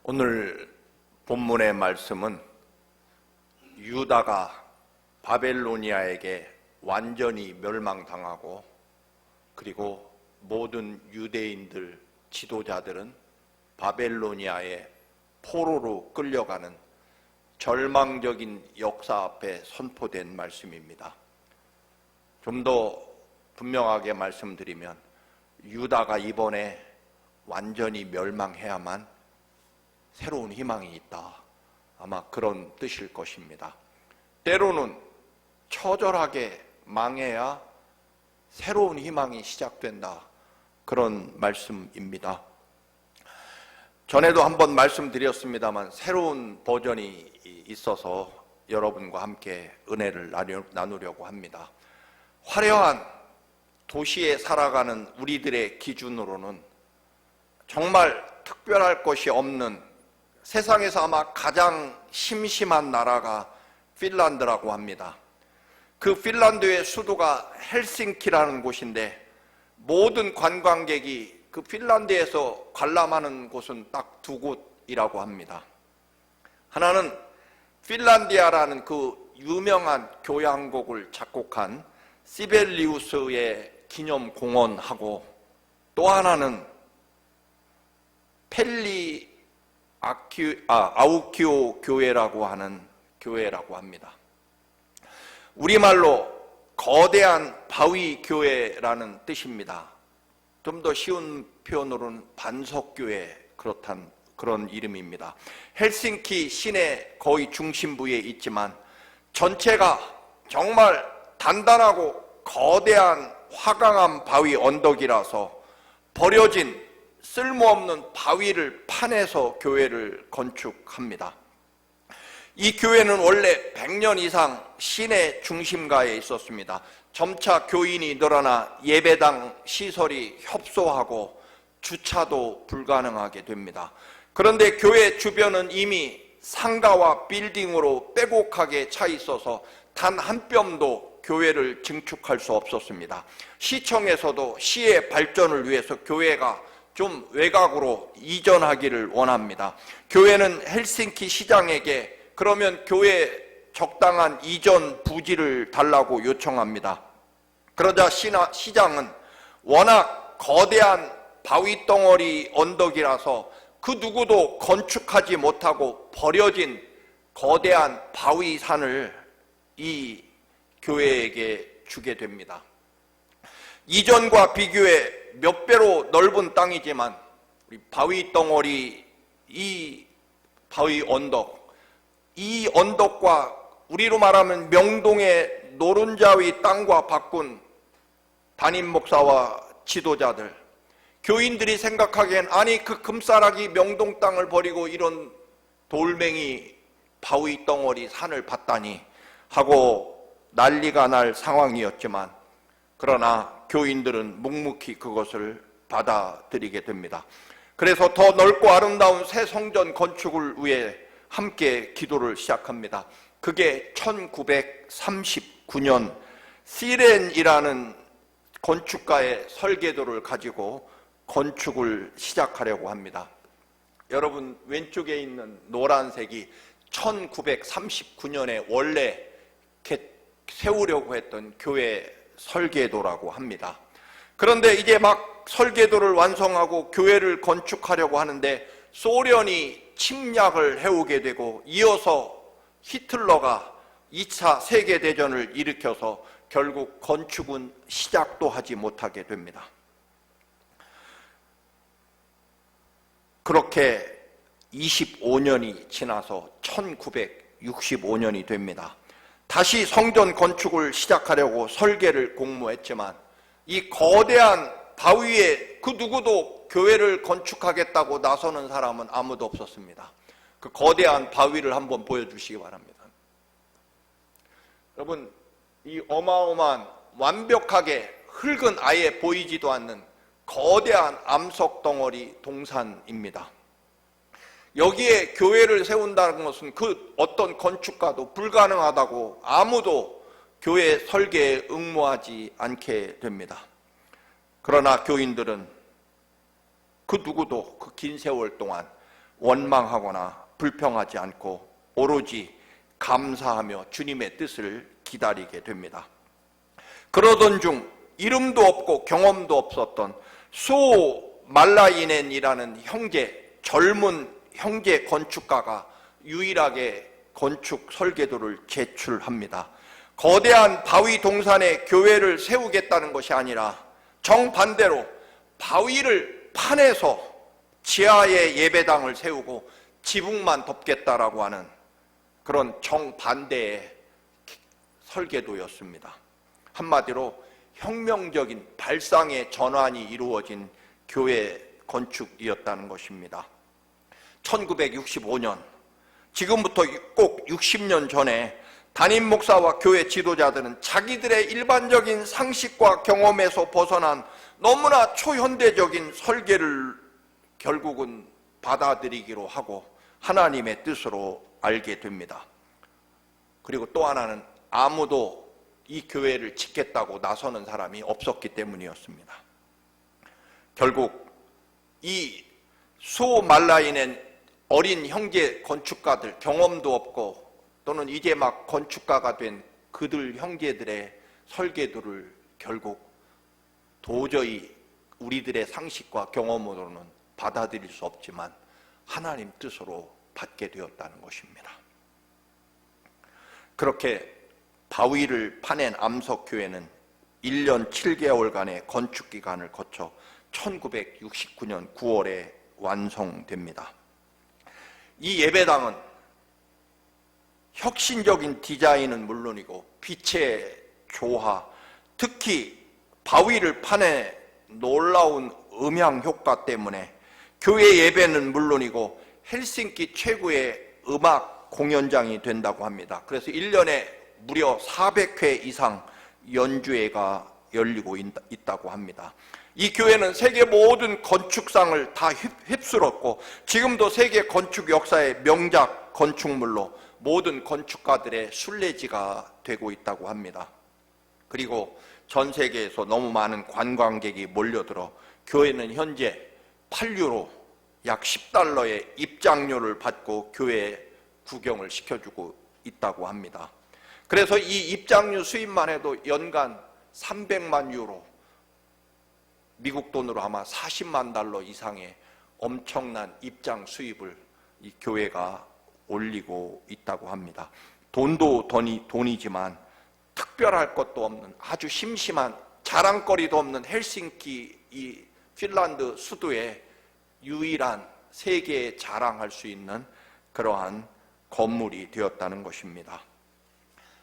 오늘 본문의 말씀은 유다가 바벨로니아에게 완전히 멸망당하고 그리고 모든 유대인들 지도자들은 바벨로니아의 포로로 끌려가는 절망적인 역사 앞에 선포된 말씀입니다. 좀 더 분명하게 말씀드리면 유다가 이번에 완전히 멸망해야만 새로운 희망이 있다. 아마 그런 뜻일 것입니다. 때로는 처절하게 망해야 새로운 희망이 시작된다. 그런 말씀입니다. 전에도 한번 말씀드렸습니다만 새로운 버전이 있어서 여러분과 함께 은혜를 나누려고 합니다. 화려한 도시에 살아가는 우리들의 기준으로는 정말 특별할 것이 없는 세상에서 아마 가장 심심한 나라가 핀란드라고 합니다. 그 핀란드의 수도가 헬싱키라는 곳인데 모든 관광객이 그 핀란드에서 관람하는 곳은 딱 두 곳이라고 합니다. 하나는 핀란디아라는 그 유명한 교향곡을 작곡한 시벨리우스의 기념공원하고 또 하나는 아우키오 교회라고 하는 교회라고 합니다. 우리말로 거대한 바위 교회라는 뜻입니다. 좀 더 쉬운 표현으로는 반석교회 그런 이름입니다. 헬싱키 시내 거의 중심부에 있지만 전체가 정말 단단하고 거대한 화강암 바위 언덕이라서 버려진 쓸모없는 바위를 파내서 교회를 건축합니다. 이 교회는 원래 100년 이상 시내 중심가에 있었습니다. 점차 교인이 늘어나 예배당 시설이 협소하고 주차도 불가능하게 됩니다. 그런데 교회 주변은 이미 상가와 빌딩으로 빼곡하게 차 있어서 단 한 뼘도 교회를 증축할 수 없었습니다. 시청에서도 시의 발전을 위해서 교회가 좀 외곽으로 이전하기를 원합니다. 교회는 헬싱키 시장에게 그러면 교회 적당한 이전 부지를 달라고 요청합니다. 그러자 시장은 워낙 거대한 바위 덩어리 언덕이라서 그 누구도 건축하지 못하고 버려진 거대한 바위산을 이 교회에게 주게 됩니다. 이전과 비교해 몇 배로 넓은 땅이지만 바위 덩어리, 이 바위 언덕, 이 언덕과 우리로 말하면 명동의 노른자위 땅과 바꾼 담임 목사와 지도자들, 교인들이 생각하기엔 아니 그 금싸라기 명동 땅을 버리고 이런 돌멩이 바위 덩어리 산을 봤다니 하고 난리가 날 상황이었지만 그러나 교인들은 묵묵히 그것을 받아들이게 됩니다. 그래서 더 넓고 아름다운 새 성전 건축을 위해 함께 기도를 시작합니다. 그게 1939년 시렌이라는 건축가의 설계도를 가지고 건축을 시작하려고 합니다. 여러분 왼쪽에 있는 노란색이 1939년에 원래 세우려고 했던 교회 설계도라고 합니다. 그런데 이제 막 설계도를 완성하고 교회를 건축하려고 하는데 소련이 침략을 해오게 되고 이어서 히틀러가 2차 세계대전을 일으켜서 결국 건축은 시작도 하지 못하게 됩니다. 그렇게 25년이 지나서 1965년이 됩니다. 다시 성전 건축을 시작하려고 설계를 공모했지만 이 거대한 바위에 그 누구도 교회를 건축하겠다고 나서는 사람은 아무도 없었습니다. 그 거대한 바위를 한번 보여주시기 바랍니다. 여러분, 이 어마어마한 완벽하게 흙은 아예 보이지도 않는 거대한 암석 덩어리 동산입니다. 여기에 교회를 세운다는 것은 그 어떤 건축가도 불가능하다고 아무도 교회 설계에 응모하지 않게 됩니다. 그러나 교인들은 그 누구도 그 긴 세월 동안 원망하거나 불평하지 않고 오로지 감사하며 주님의 뜻을 기다리게 됩니다. 그러던 중 이름도 없고 경험도 없었던 소말라이넨이라는 젊은 형제 건축가가 유일하게 건축 설계도를 제출합니다. 거대한 바위 동산에 교회를 세우겠다는 것이 아니라 정반대로 바위를 파내서 지하에 예배당을 세우고 지붕만 덮겠다라고 하는 그런 정반대의 설계도였습니다. 한마디로 혁명적인 발상의 전환이 이루어진 교회 건축이었다는 것입니다. 1965년, 지금부터 꼭 60년 전에 담임 목사와 교회 지도자들은 자기들의 일반적인 상식과 경험에서 벗어난 너무나 초현대적인 설계를 결국은 받아들이기로 하고 하나님의 뜻으로 알게 됩니다. 그리고 또 하나는 아무도 이 교회를 짓겠다고 나서는 사람이 없었기 때문이었습니다. 결국 이 소말라인의 어린 형제 건축가들, 경험도 없고 또는 이제 막 건축가가 된 그들 형제들의 설계도를 결국 도저히 우리들의 상식과 경험으로는 받아들일 수 없지만 하나님 뜻으로 받게 되었다는 것입니다. 그렇게 바위를 파낸 암석교회는 1년 7개월간의 건축 기간을 거쳐 1969년 9월에 완성됩니다. 이 예배당은 혁신적인 디자인은 물론이고 빛의 조화, 특히 바위를 파내 놀라운 음향 효과 때문에 교회 예배는 물론이고 헬싱키 최고의 음악 공연장이 된다고 합니다. 그래서 1년에 무려 400회 이상 연주회가 열리고 있다고 합니다. 이 교회는 세계 모든 건축상을 다 휩쓸었고 지금도 세계 건축 역사의 명작 건축물로 모든 건축가들의 순례지가 되고 있다고 합니다. 그리고 전 세계에서 너무 많은 관광객이 몰려들어 교회는 현재 8유로 약 10달러의 입장료를 받고 교회 구경을 시켜주고 있다고 합니다. 그래서 이 입장료 수입만 해도 연간 300만 유로, 미국 돈으로 아마 40만 달러 이상의 엄청난 입장 수입을 이 교회가 올리고 있다고 합니다. 돈도 돈이지만 특별할 것도 없는 아주 심심한 자랑거리도 없는 헬싱키 이 핀란드 수도의 유일한 세계에 자랑할 수 있는 그러한 건물이 되었다는 것입니다.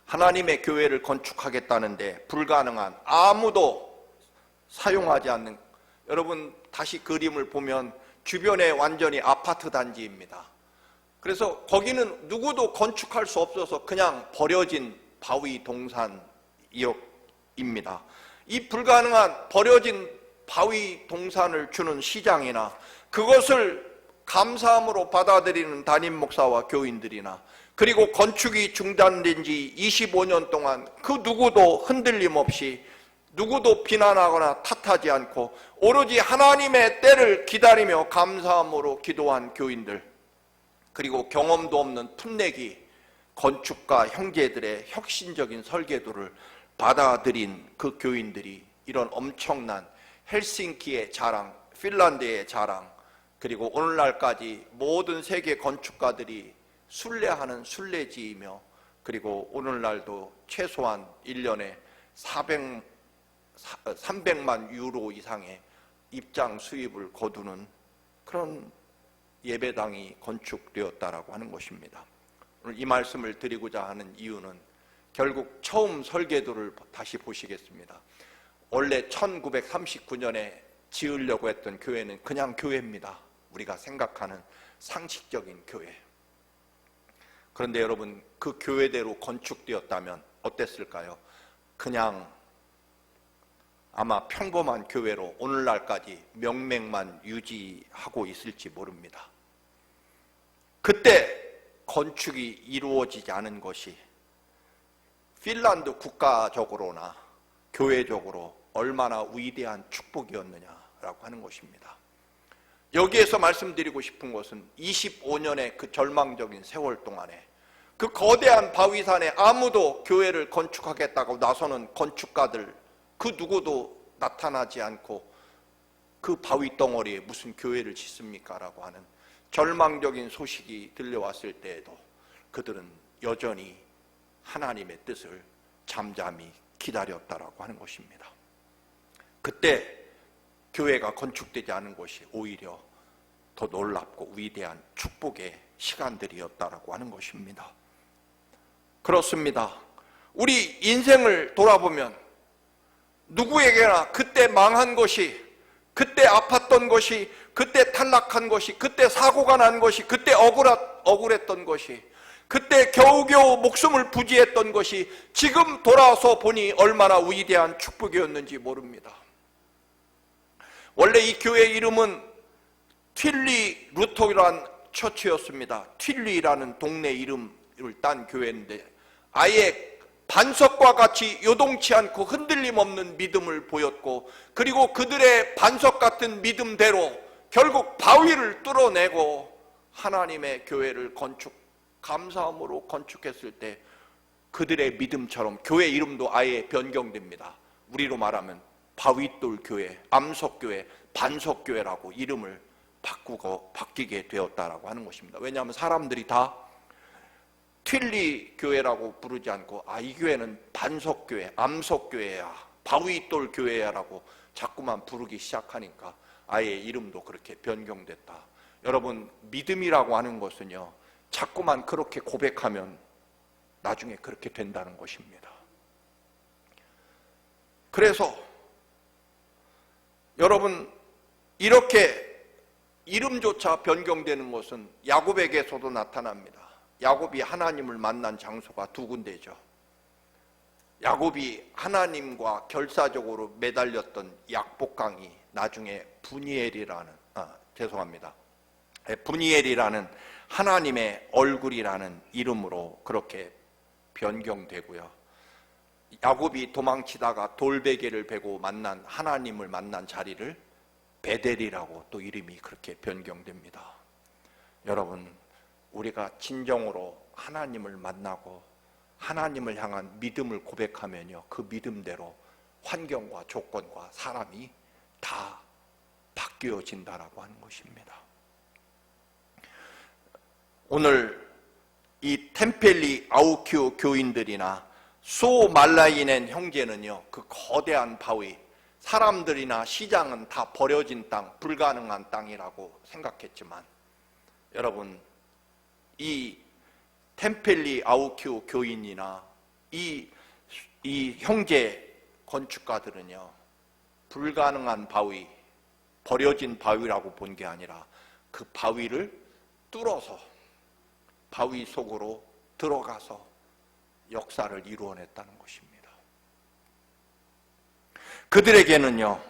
하나님의 교회를 건축하겠다는데 불가능한, 아무도 사용하지 않는, 여러분 다시 그림을 보면 주변에 완전히 아파트 단지입니다. 그래서 거기는 누구도 건축할 수 없어서 그냥 버려진 바위 동산입니다. 이 불가능한 버려진 바위 동산을 주는 시장이나 그것을 감사함으로 받아들이는 담임 목사와 교인들이나 그리고 건축이 중단된 지 25년 동안 그 누구도 흔들림 없이 누구도 비난하거나 탓하지 않고 오로지 하나님의 때를 기다리며 감사함으로 기도한 교인들, 그리고 경험도 없는 풋내기 건축가 형제들의 혁신적인 설계도를 받아들인 그 교인들이 이런 엄청난 헬싱키의 자랑, 핀란드의 자랑, 그리고 오늘날까지 모든 세계 건축가들이 순례하는 순례지이며, 그리고 오늘날도 최소한 1년에 300만 유로 이상의 입장 수입을 거두는 그런 예배당이 건축되었다라고 하는 것입니다. 오늘 이 말씀을 드리고자 하는 이유는 결국 처음 설계도를 다시 보시겠습니다. 원래 1939년에 지으려고 했던 교회는 그냥 교회입니다. 우리가 생각하는 상식적인 교회. 그런데 여러분, 그 교회대로 건축되었다면 어땠을까요? 그냥 아마 평범한 교회로 오늘날까지 명맥만 유지하고 있을지 모릅니다. 그때 건축이 이루어지지 않은 것이 핀란드 국가적으로나 교회적으로 얼마나 위대한 축복이었느냐라고 하는 것입니다. 여기에서 말씀드리고 싶은 것은 25년의 그 절망적인 세월 동안에 그 거대한 바위산에 아무도 교회를 건축하겠다고 나서는 건축가들 그 누구도 나타나지 않고 그 바위 덩어리에 무슨 교회를 짓습니까? 라고 하는 절망적인 소식이 들려왔을 때에도 그들은 여전히 하나님의 뜻을 잠잠히 기다렸다라고 하는 것입니다. 그때 교회가 건축되지 않은 것이 오히려 더 놀랍고 위대한 축복의 시간들이었다라고 하는 것입니다. 그렇습니다. 우리 인생을 돌아보면 누구에게나 그때 망한 것이, 그때 아팠던 것이, 그때 탈락한 것이, 그때 사고가 난 것이, 그때 억울했던 것이, 그때 겨우겨우 목숨을 부지했던 것이 지금 돌아서 보니 얼마나 위대한 축복이었는지 모릅니다. 원래 이 교회 이름은 튠리 루터란 처치였습니다. 튠리라는 동네 이름을 딴 교회인데 아예 반석과 같이 요동치 않고 흔들림 없는 믿음을 보였고, 그리고 그들의 반석 같은 믿음대로 결국 바위를 뚫어내고 하나님의 교회를 감사함으로 건축했을 때 그들의 믿음처럼 교회 이름도 아예 변경됩니다. 우리로 말하면 바위돌 교회, 암석교회, 반석교회라고 이름을 바뀌게 되었다라고 하는 것입니다. 왜냐하면 사람들이 다 튠리 교회라고 부르지 않고 이 교회는 반석교회, 암석교회야, 바위돌 교회야 라고 자꾸만 부르기 시작하니까 아예 이름도 그렇게 변경됐다. 여러분, 믿음이라고 하는 것은요, 자꾸만 그렇게 고백하면 나중에 그렇게 된다는 것입니다. 그래서 여러분, 이렇게 이름조차 변경되는 것은 야곱에게서도 나타납니다. 야곱이 하나님을 만난 장소가 두 군데죠. 야곱이 하나님과 결사적으로 매달렸던 약복강이 나중에 분이엘이라는 하나님의 얼굴이라는 이름으로 그렇게 변경되고요. 야곱이 도망치다가 돌베개를 베고 만난 하나님을 만난 자리를 베델이라고 또 이름이 그렇게 변경됩니다. 여러분, 우리가 진정으로 하나님을 만나고 하나님을 향한 믿음을 고백하면요, 그 믿음대로 환경과 조건과 사람이 다 바뀌어진다라고 하는 것입니다. 오늘 이 템펠리 아우큐 교인들이나 소말라이넨 형제는요, 그 거대한 바위, 사람들이나 시장은 다 버려진 땅, 불가능한 땅이라고 생각했지만, 여러분, 이 템펠리 아우큐 교인이나 이 형제 건축가들은요, 불가능한 바위, 버려진 바위라고 본 게 아니라 그 바위를 뚫어서 바위 속으로 들어가서 역사를 이루어냈다는 것입니다. 그들에게는요,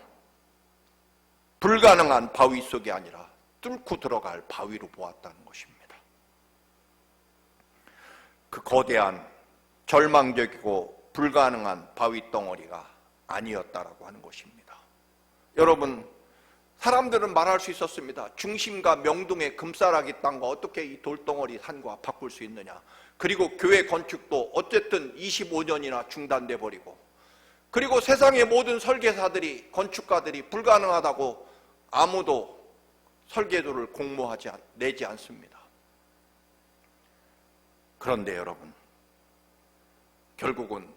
불가능한 바위 속이 아니라 뚫고 들어갈 바위로 보았다는 것입니다. 그 거대한 절망적이고 불가능한 바위 덩어리가 아니었다라고 하는 것입니다. 여러분, 사람들은 말할 수 있었습니다. 중심과 명동의 금싸라기 땅과 어떻게 이 돌덩어리 산과 바꿀 수 있느냐. 그리고 교회 건축도 어쨌든 25년이나 중단돼 버리고, 그리고 세상의 모든 설계사들이, 건축가들이 불가능하다고 아무도 설계도를 내지 않습니다. 그런데 여러분, 결국은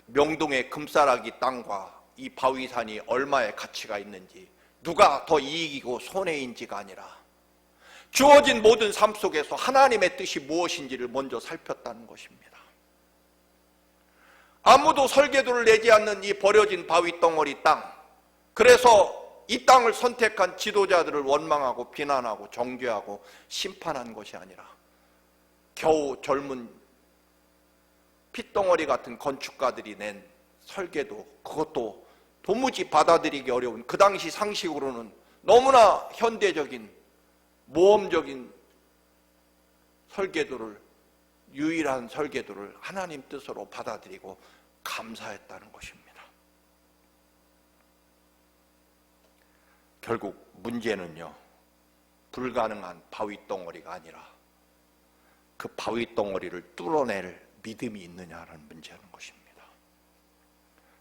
명동의 금싸라기 땅과 이 바위산이 얼마의 가치가 있는지, 누가 더 이익이고 손해인지가 아니라 주어진 모든 삶 속에서 하나님의 뜻이 무엇인지를 먼저 살폈다는 것입니다. 아무도 설계도를 내지 않는 이 버려진 바위 덩어리 땅, 그래서 이 땅을 선택한 지도자들을 원망하고 비난하고 정죄하고 심판한 것이 아니라 겨우 젊은 핏덩어리 같은 건축가들이 낸 설계도, 그것도 도무지 받아들이기 어려운, 그 당시 상식으로는 너무나 현대적인 모험적인 설계도를, 유일한 설계도를 하나님 뜻으로 받아들이고 감사했다는 것입니다. 결국 문제는요, 불가능한 바위 덩어리가 아니라 그 바위 덩어리를 뚫어낼 믿음이 있느냐라는 문제는 것입니다.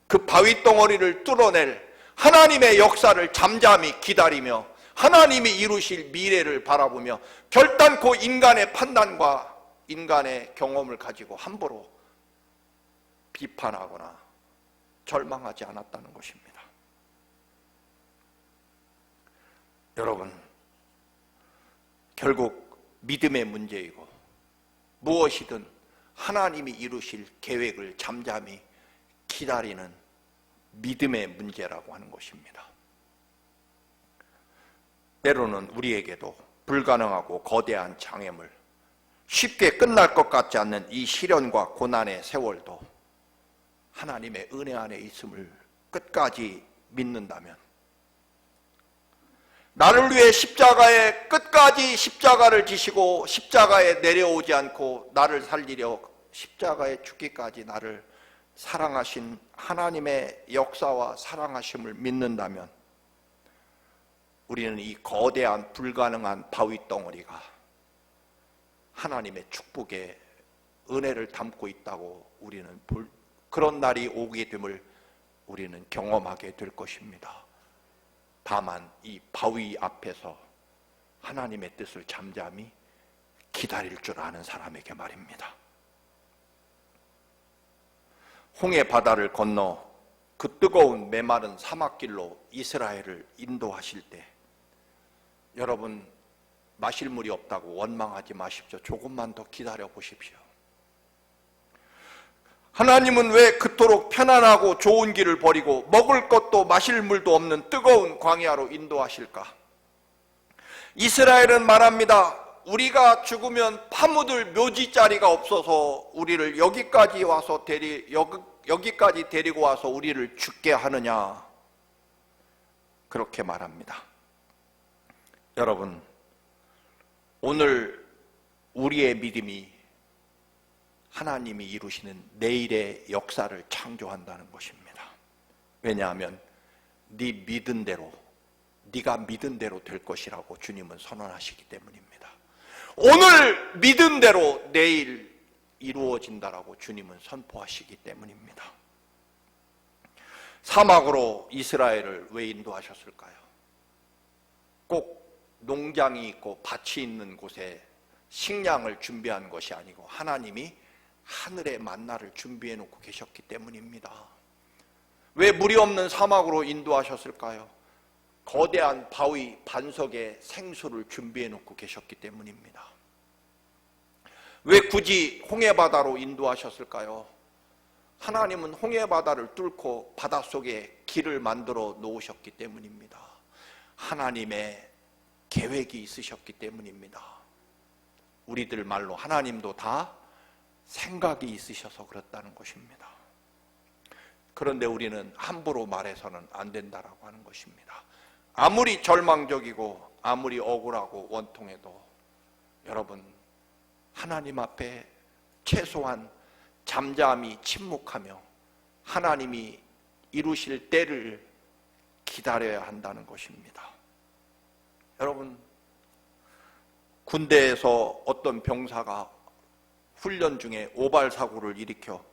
그 바위 덩어리를 뚫어낼 하나님의 역사를 잠잠히 기다리며 하나님이 이루실 미래를 바라보며 결단코 인간의 판단과 인간의 경험을 가지고 함부로 비판하거나 절망하지 않았다는 것입니다. 여러분, 결국 믿음의 문제이고 무엇이든 하나님이 이루실 계획을 잠잠히 기다리는 믿음의 문제라고 하는 것입니다. 때로는 우리에게도 불가능하고 거대한 장애물, 쉽게 끝날 것 같지 않는 이 시련과 고난의 세월도 하나님의 은혜 안에 있음을 끝까지 믿는다면, 나를 위해 십자가에 끝까지 십자가를 지시고 십자가에 내려오지 않고 나를 살리려 십자가에 죽기까지 나를 사랑하신 하나님의 역사와 사랑하심을 믿는다면, 우리는 이 거대한 불가능한 바위 덩어리가 하나님의 축복의 은혜를 담고 있다고 우리는 그런 날이 오게 됨을 우리는 경험하게 될 것입니다. 다만 이 바위 앞에서 하나님의 뜻을 잠잠히 기다릴 줄 아는 사람에게 말입니다. 홍해 바다를 건너 그 뜨거운 메마른 사막길로 이스라엘을 인도하실 때, 여러분 마실 물이 없다고 원망하지 마십시오. 조금만 더 기다려 보십시오. 하나님은 왜 그토록 편안하고 좋은 길을 버리고 먹을 것도 마실 물도 없는 뜨거운 광야로 인도하실까? 이스라엘은 말합니다. 우리가 죽으면 파묻을 묘지 자리가 없어서 우리를 여기까지 데리고 와서 우리를 죽게 하느냐, 그렇게 말합니다. 여러분, 오늘 우리의 믿음이 하나님이 이루시는 내일의 역사를 창조한다는 것입니다. 왜냐하면 네가 믿은 대로 될 것이라고 주님은 선언하시기 때문입니다. 오늘 믿은 대로 내일 이루어진다라고 주님은 선포하시기 때문입니다. 사막으로 이스라엘을 왜 인도하셨을까요? 꼭 농장이 있고 밭이 있는 곳에 식량을 준비한 것이 아니고 하나님이 하늘의 만나를 준비해 놓고 계셨기 때문입니다. 왜 물이 없는 사막으로 인도하셨을까요? 거대한 바위 반석에 생수를 준비해 놓고 계셨기 때문입니다. 왜 굳이 홍해바다로 인도하셨을까요? 하나님은 홍해바다를 뚫고 바닷속에 길을 만들어 놓으셨기 때문입니다. 하나님의 계획이 있으셨기 때문입니다. 우리들 말로 하나님도 다 생각이 있으셔서 그렇다는 것입니다. 그런데 우리는 함부로 말해서는 안 된다라고 하는 것입니다. 아무리 절망적이고 아무리 억울하고 원통해도 여러분, 하나님 앞에 최소한 잠잠히 침묵하며 하나님이 이루실 때를 기다려야 한다는 것입니다. 여러분, 군대에서 어떤 병사가 훈련 중에 오발사고를 일으켜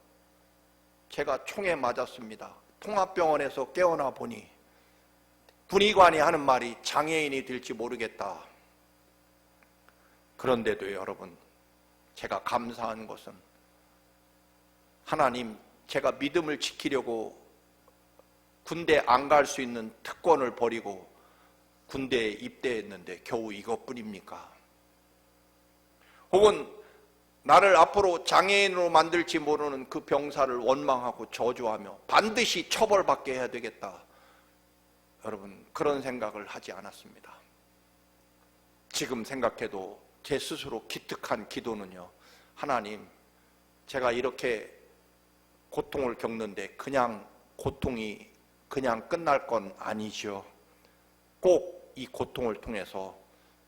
제가 총에 맞았습니다. 통합병원에서 깨어나 보니 군의관이 하는 말이 장애인이 될지 모르겠다. 그런데도 여러분, 제가 감사한 것은 하나님, 제가 믿음을 지키려고 군대 안 갈 수 있는 특권을 버리고 군대에 입대했는데 겨우 이것뿐입니까? 혹은 나를 앞으로 장애인으로 만들지 모르는 그 병사를 원망하고 저주하며 반드시 처벌받게 해야 되겠다. 여러분, 그런 생각을 하지 않았습니다. 지금 생각해도 제 스스로 기특한 기도는요, 하나님, 제가 이렇게 고통을 겪는데 그냥 고통이 그냥 끝날 건 아니죠. 꼭 이 고통을 통해서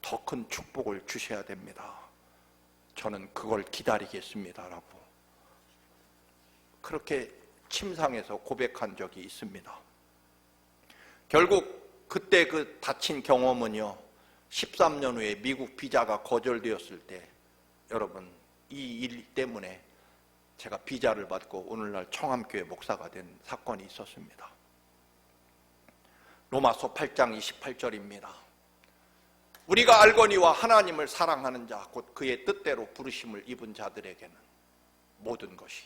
더 큰 축복을 주셔야 됩니다. 저는 그걸 기다리겠습니다라고 그렇게 침상에서 고백한 적이 있습니다. 결국 그때 그 다친 경험은요, 13년 후에 미국 비자가 거절되었을 때 여러분 이 일 때문에 제가 비자를 받고 오늘날 청암교회 목사가 된 사건이 있었습니다. 로마서 8장 28절입니다. 우리가 알거니와 하나님을 사랑하는 자 곧 그의 뜻대로 부르심을 입은 자들에게는 모든 것이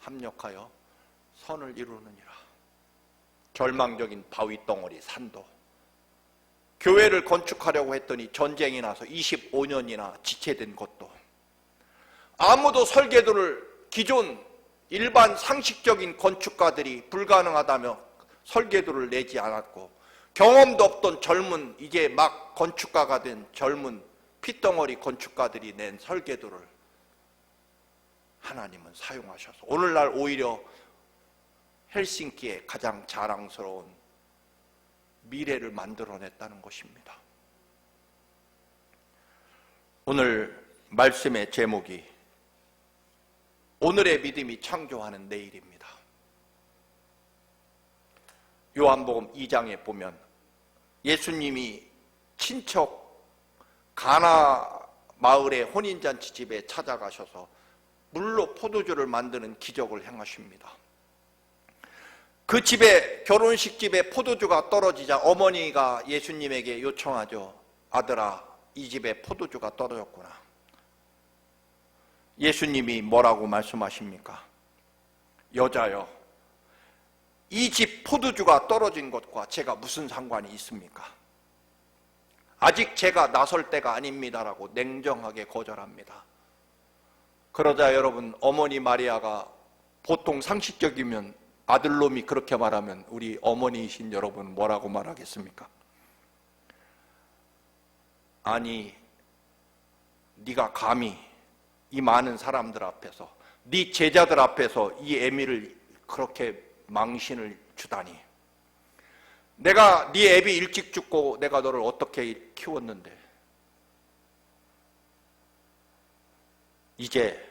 합력하여 선을 이루느니라. 절망적인 바위 덩어리 산도, 교회를 건축하려고 했더니 전쟁이 나서 25년이나 지체된 것도, 아무도 설계도를 기존 일반 상식적인 건축가들이 불가능하다며 설계도를 내지 않았고, 경험도 없던 젊은 이제 막 건축가가 된 젊은 핏덩어리 건축가들이 낸 설계도를 하나님은 사용하셔서 오늘날 오히려 헬싱키의 가장 자랑스러운 미래를 만들어냈다는 것입니다. 오늘 말씀의 제목이 오늘의 믿음이 창조하는 내일입니다. 요한복음 2장에 보면 예수님이 친척 가나 마을의 혼인잔치 집에 찾아가셔서 물로 포도주를 만드는 기적을 행하십니다. 그 집에, 결혼식 집에 포도주가 떨어지자 어머니가 예수님에게 요청하죠. 아들아, 이 집에 포도주가 떨어졌구나. 예수님이 뭐라고 말씀하십니까? 여자여, 이 집 포도주가 떨어진 것과 제가 무슨 상관이 있습니까? 아직 제가 나설 때가 아닙니다라고 냉정하게 거절합니다. 그러자 여러분, 어머니 마리아가 보통 상식적이면 아들놈이 그렇게 말하면 우리 어머니이신 여러분 뭐라고 말하겠습니까? 아니, 네가 감히 이 많은 사람들 앞에서, 네 제자들 앞에서 이 애미를 그렇게 망신을 주다니. 내가 네 애비 일찍 죽고 내가 너를 어떻게 키웠는데 이제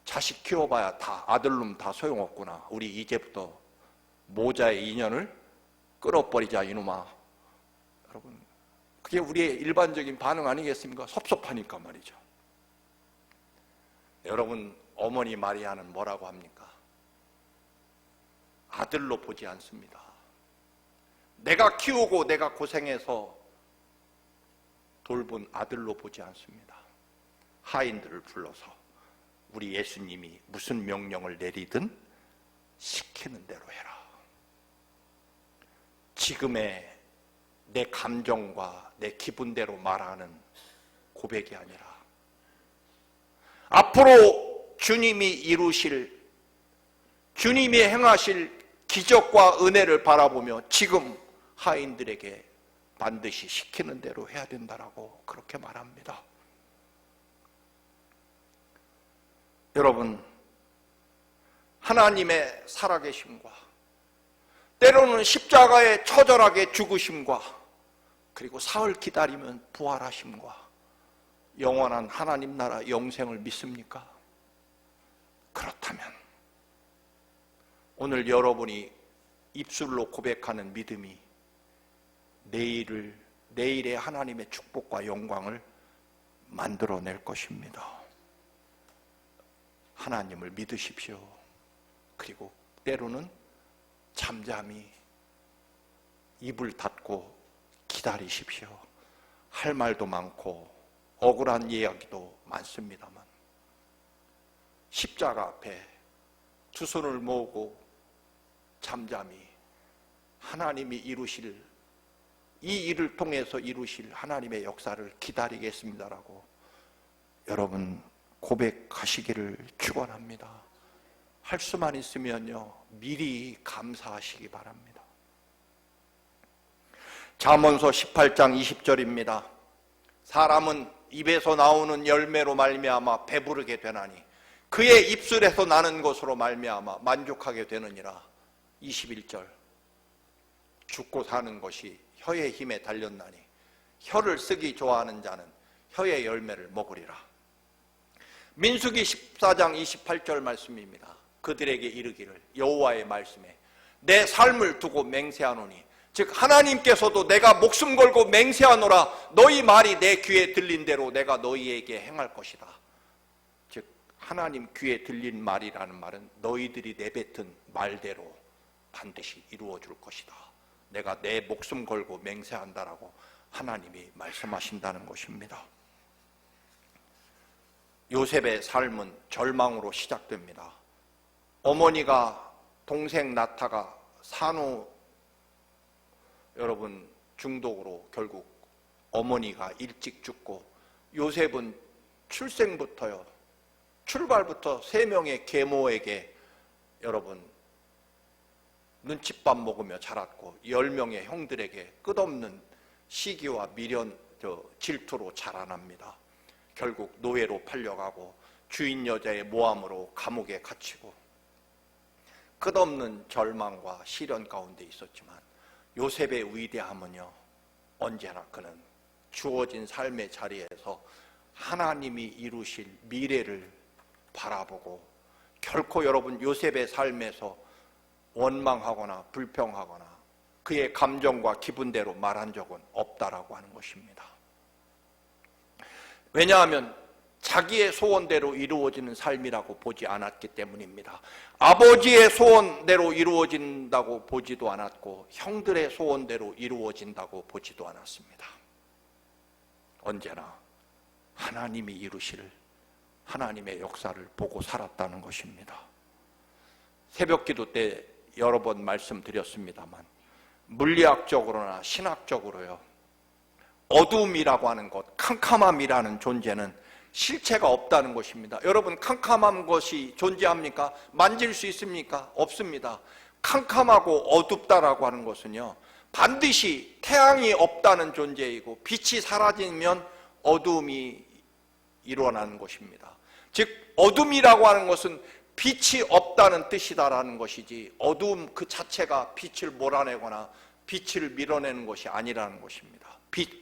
자식 키워봐야 다 아들놈 다 소용없구나. 우리 이제부터 모자의 인연을 끊어버리자 이놈아. 여러분, 그게 우리의 일반적인 반응 아니겠습니까? 섭섭하니까 말이죠. 여러분, 어머니 마리아는 뭐라고 합니까? 아들로 보지 않습니다. 내가 키우고 내가 고생해서 돌본 아들로 보지 않습니다. 하인들을 불러서 우리 예수님이 무슨 명령을 내리든 시키는 대로 해라. 지금의 내 감정과 내 기분대로 말하는 고백이 아니라 앞으로 주님이 이루실, 주님이 행하실 기적과 은혜를 바라보며 지금 하인들에게 반드시 시키는 대로 해야 된다라고 그렇게 말합니다. 여러분, 하나님의 살아계심과 때로는 십자가에 처절하게 죽으심과 그리고 사흘 기다리면 부활하심과 영원한 하나님 나라 영생을 믿습니까? 그렇다면 오늘 여러분이 입술로 고백하는 믿음이 내일의 하나님의 축복과 영광을 만들어낼 것입니다. 하나님을 믿으십시오. 그리고 때로는 잠잠히 입을 닫고 기다리십시오. 할 말도 많고 억울한 이야기도 많습니다만 십자가 앞에 두 손을 모으고 잠잠히 하나님이 이루실, 이 일을 통해서 이루실 하나님의 역사를 기다리겠습니다라고 여러분 고백하시기를 축원합니다. 할 수만 있으면요 미리 감사하시기 바랍니다. 잠언서 18장 20절입니다. 사람은 입에서 나오는 열매로 말미암아 배부르게 되나니 그의 입술에서 나는 것으로 말미암아 만족하게 되느니라. 21절, 죽고 사는 것이 혀의 힘에 달렸나니 혀를 쓰기 좋아하는 자는 혀의 열매를 먹으리라. 민수기 14장 28절 말씀입니다. 그들에게 이르기를 여호와의 말씀에 내 삶을 두고 맹세하노니 즉 하나님께서도 내가 목숨 걸고 맹세하노라 너희 말이 내 귀에 들린 대로 내가 너희에게 행할 것이다. 즉 하나님 귀에 들린 말이라는 말은 너희들이 내뱉은 말대로 반드시 이루어 줄 것이다. 내가 내 목숨 걸고 맹세한다라고 하나님이 말씀하신다는 것입니다. 요셉의 삶은 절망으로 시작됩니다. 어머니가 동생 나타가 산후 여러분 중독으로 결국 어머니가 일찍 죽고 요셉은 출발부터 3명의 계모에게 여러분 눈칫밥 먹으며 자랐고 10명의 형들에게 끝없는 시기와 미련, 질투로 자라납니다. 결국 노예로 팔려가고 주인 여자의 모함으로 감옥에 갇히고 끝없는 절망과 시련 가운데 있었지만 요셉의 위대함은요, 언제나 그는 주어진 삶의 자리에서 하나님이 이루실 미래를 바라보고 결코 여러분 요셉의 삶에서 원망하거나 불평하거나 그의 감정과 기분대로 말한 적은 없다라고 하는 것입니다. 왜냐하면 자기의 소원대로 이루어지는 삶이라고 보지 않았기 때문입니다. 아버지의 소원대로 이루어진다고 보지도 않았고 형들의 소원대로 이루어진다고 보지도 않았습니다. 언제나 하나님이 이루실 하나님의 역사를 보고 살았다는 것입니다. 새벽기도 때 여러 번 말씀드렸습니다만 물리학적으로나 신학적으로요, 어둠이라고 하는 것, 캄캄함이라는 존재는 실체가 없다는 것입니다. 여러분, 캄캄한 것이 존재합니까? 만질 수 있습니까? 없습니다. 캄캄하고 어둡다라고 하는 것은요, 반드시 태양이 없다는 존재이고 빛이 사라지면 어둠이 일어나는 것입니다. 즉 어둠이라고 하는 것은 빛이 없다는 뜻이다라는 것이지 어둠 그 자체가 빛을 몰아내거나 빛을 밀어내는 것이 아니라는 것입니다.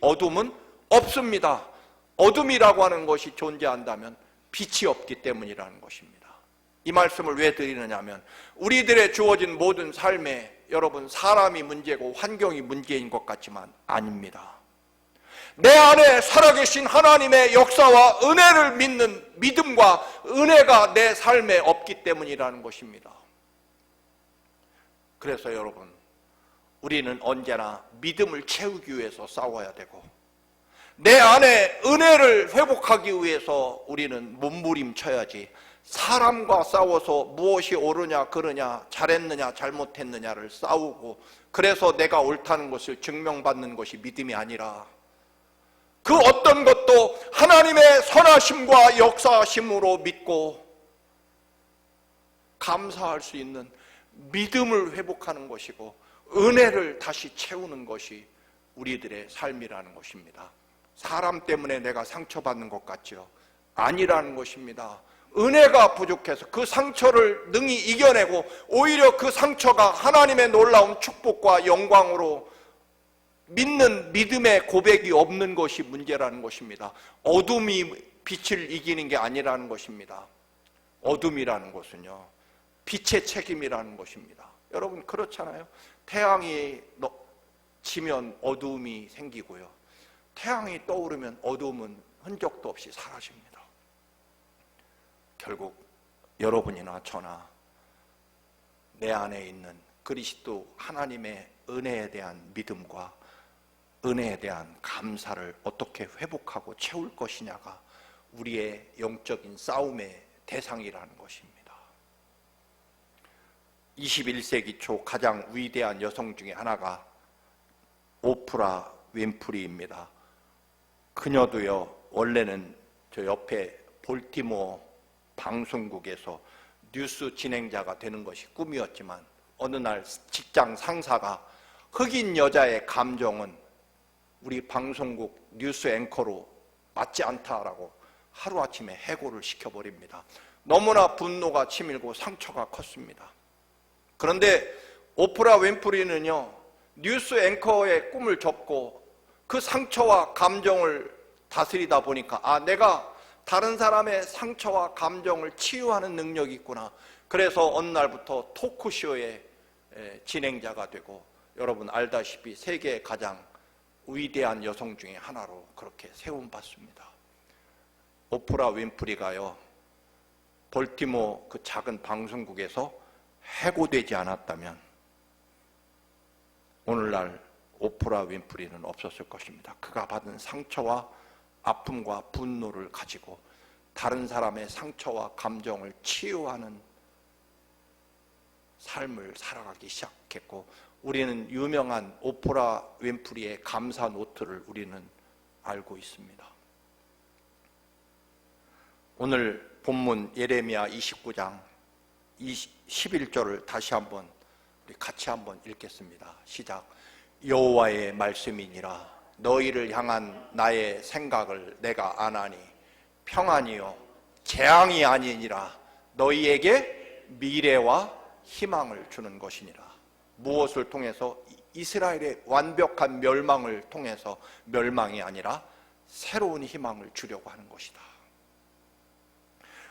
어둠은 없습니다. 어둠이라고 하는 것이 존재한다면 빛이 없기 때문이라는 것입니다. 이 말씀을 왜 드리느냐 하면 우리들의 주어진 모든 삶에 여러분 사람이 문제고 환경이 문제인 것 같지만 아닙니다. 내 안에 살아계신 하나님의 역사와 은혜를 믿는 믿음과 은혜가 내 삶에 없기 때문이라는 것입니다. 그래서 여러분, 우리는 언제나 믿음을 채우기 위해서 싸워야 되고 내 안에 은혜를 회복하기 위해서 우리는 몸부림쳐야지 사람과 싸워서 무엇이 옳으냐 그르냐 잘했느냐 잘못했느냐를 싸우고 그래서 내가 옳다는 것을 증명받는 것이 믿음이 아니라 그 어떤 것도 하나님의 선하심과 역사하심으로 믿고 감사할 수 있는 믿음을 회복하는 것이고 은혜를 다시 채우는 것이 우리들의 삶이라는 것입니다. 사람 때문에 내가 상처받는 것 같죠? 아니라는 것입니다. 은혜가 부족해서 그 상처를 능히 이겨내고 오히려 그 상처가 하나님의 놀라운 축복과 영광으로 믿는 믿음의 고백이 없는 것이 문제라는 것입니다. 어둠이 빛을 이기는 게 아니라는 것입니다. 어둠이라는 것은요, 빛의 책임이라는 것입니다. 여러분 그렇잖아요. 태양이 지면 어둠이 생기고요, 태양이 떠오르면 어둠은 흔적도 없이 사라집니다. 결국 여러분이나 저나 내 안에 있는 그리스도 하나님의 은혜에 대한 믿음과 은혜에 대한 감사를 어떻게 회복하고 채울 것이냐가 우리의 영적인 싸움의 대상이라는 것입니다. 21세기 초 가장 위대한 여성 중에 하나가 오프라 윈프리입니다. 그녀도요, 원래는 저 옆에 볼티모어 방송국에서 뉴스 진행자가 되는 것이 꿈이었지만 어느 날 직장 상사가 흑인 여자의 감정은 우리 방송국 뉴스 앵커로 맞지 않다라고 하루아침에 해고를 시켜버립니다. 너무나 분노가 치밀고 상처가 컸습니다. 그런데 오프라 윈프리는요, 뉴스 앵커의 꿈을 접고 그 상처와 감정을 다스리다 보니까 내가 다른 사람의 상처와 감정을 치유하는 능력이 있구나. 그래서 어느 날부터 토크쇼의 진행자가 되고 여러분 알다시피 세계 가장 위대한 여성 중에 하나로 그렇게 세움받습니다. 오프라 윈프리가요, 볼티모 그 작은 방송국에서 해고되지 않았다면 오늘날 오프라 윈프리는 없었을 것입니다. 그가 받은 상처와 아픔과 분노를 가지고 다른 사람의 상처와 감정을 치유하는 삶을 살아가기 시작했고, 우리는 유명한 오프라 윈프리의 감사 노트를 우리는 알고 있습니다. 오늘 본문 예레미야 29장 11절을 다시 한번 우리 같이 한번 읽겠습니다. 시작. 여호와의 말씀이니라. 너희를 향한 나의 생각을 내가 아나니 평안이요 재앙이 아니니라. 너희에게 미래와 희망을 주는 것이니라. 무엇을 통해서? 이스라엘의 완벽한 멸망을 통해서 멸망이 아니라 새로운 희망을 주려고 하는 것이다.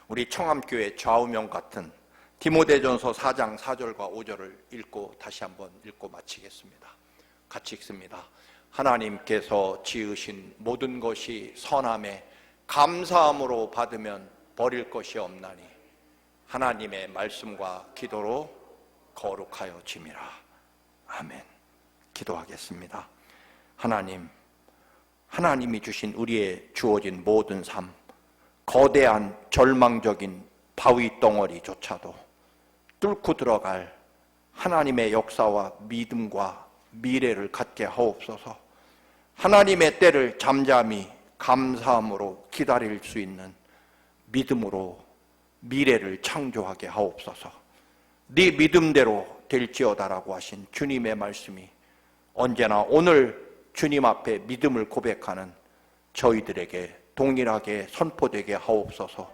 우리 청암교회 좌우명 같은 디모데전서 4장 4절과 5절을 읽고 다시 한번 읽고 마치겠습니다. 같이 읽습니다. 하나님께서 지으신 모든 것이 선함에 감사함으로 받으면 버릴 것이 없나니 하나님의 말씀과 기도로 거룩하여 짐이라. 아멘. 기도하겠습니다. 하나님이 주신 우리의 주어진 모든 삶, 거대한 절망적인 바위 덩어리조차도 뚫고 들어갈 하나님의 역사와 믿음과 미래를 갖게 하옵소서. 하나님의 때를 잠잠히 감사함으로 기다릴 수 있는 믿음으로 미래를 창조하게 하옵소서. 네 믿음대로 될지어다라고 하신 주님의 말씀이 언제나 오늘 주님 앞에 믿음을 고백하는 저희들에게 동일하게 선포되게 하옵소서.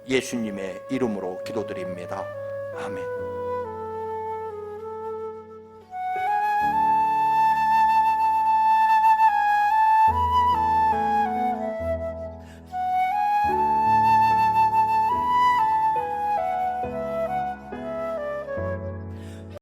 예수님의 이름으로 기도드립니다. 아멘.